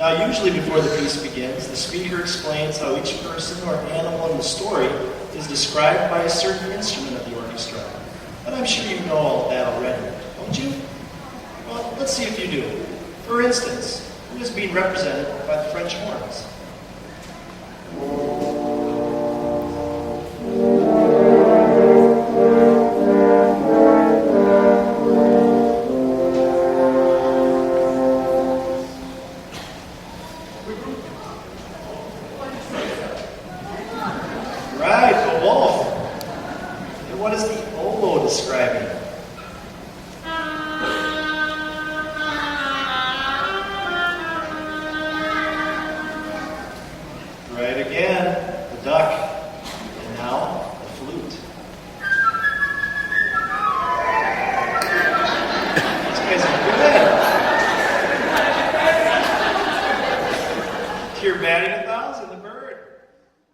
Now, usually before the piece begins, the speaker explains how each person or animal in the story is described by a certain instrument of the orchestra. But I'm sure you know all of that already, don't you? Well, let's see if you do. For instance, who is being represented by the French horns? Right, the wolf. And what is the oboe describing? Right again, the duck.